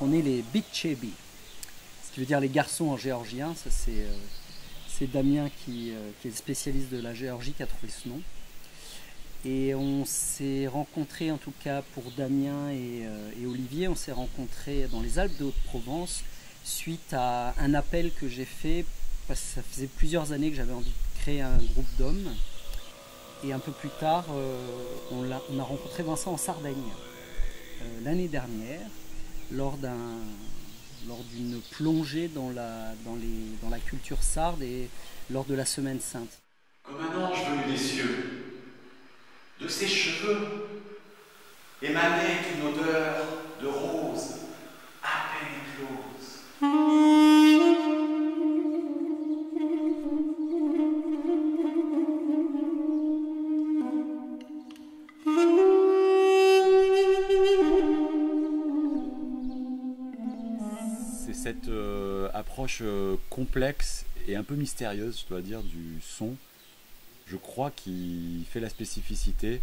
on est les Bitchebi, ce qui veut dire les garçons en géorgien. Ça c'est Damien qui est le spécialiste de la Géorgie qui a trouvé ce nom. Et on s'est rencontrés, en tout cas pour Damien et Olivier, on s'est rencontrés dans les Alpes de Haute-Provence suite à un appel que j'ai fait, parce que ça faisait plusieurs années que j'avais envie de créer un groupe d'hommes. Et un peu plus tard, on a rencontré Vincent en Sardaigne l'année dernière, lors d'une plongée dans la culture sarde et lors de la Semaine Sainte. Comme un ange venu des cieux, de ses cheveux émanait une odeur de rose à peine éclose. C'est cette approche complexe et un peu mystérieuse, je dois dire, du son, je crois, qui fait la spécificité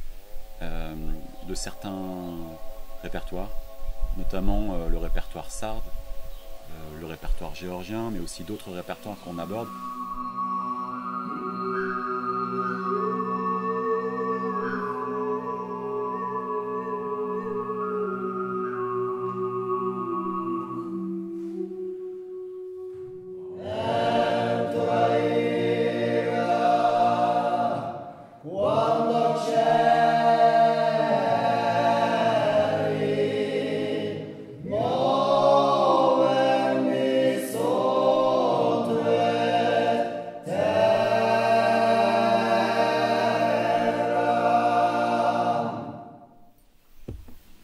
de certains répertoires, notamment le répertoire sarde, le répertoire géorgien, mais aussi d'autres répertoires qu'on aborde.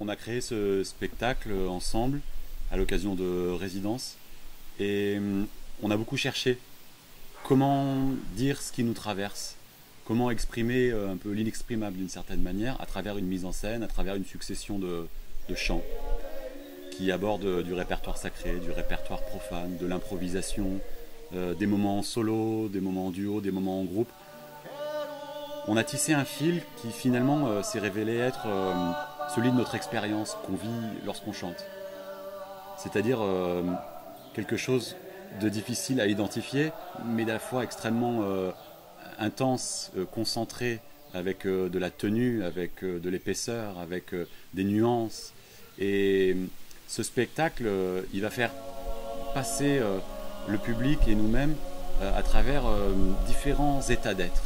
On a créé ce spectacle ensemble à l'occasion de résidences et on a beaucoup cherché comment dire ce qui nous traverse, comment exprimer un peu l'inexprimable d'une certaine manière à travers une mise en scène, à travers une succession de chants qui abordent du répertoire sacré, du répertoire profane, de l'improvisation, des moments en solo, des moments en duo, des moments en groupe. On a tissé un fil qui finalement s'est révélé être celui de notre expérience qu'on vit lorsqu'on chante. C'est-à-dire quelque chose de difficile à identifier, mais à la fois extrêmement intense, concentré, avec de la tenue, avec de l'épaisseur, avec des nuances. Et ce spectacle, il va faire passer le public et nous-mêmes à travers différents états d'être.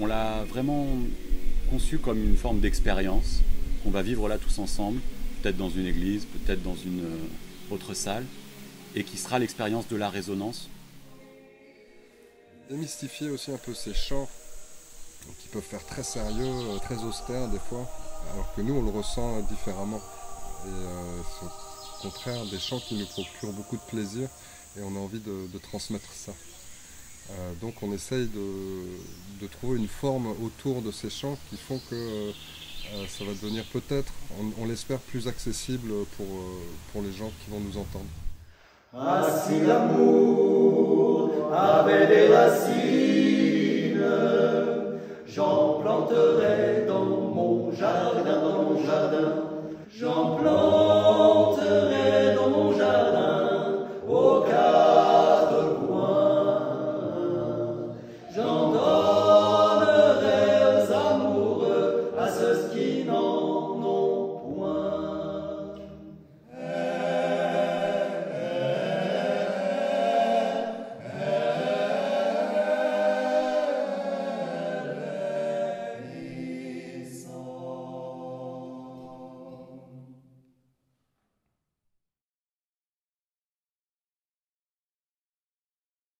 On l'a vraiment conçu comme une forme d'expérience qu'on va vivre là tous ensemble, peut-être dans une église, peut-être dans une autre salle, et qui sera l'expérience de la résonance. Démystifier aussi un peu ces chants qui peuvent faire très sérieux, très austères des fois, alors que nous on le ressent différemment. Et c'est au contraire des chants qui nous procurent beaucoup de plaisir et on a envie de transmettre ça. Donc on essaye de trouver une forme autour de ces chants qui font que ça va devenir peut-être, on l'espère, plus accessible pour les gens qui vont nous entendre. Ah, si l'amour avait des racines, j'en planterais dans mon jardin, j'en planterais.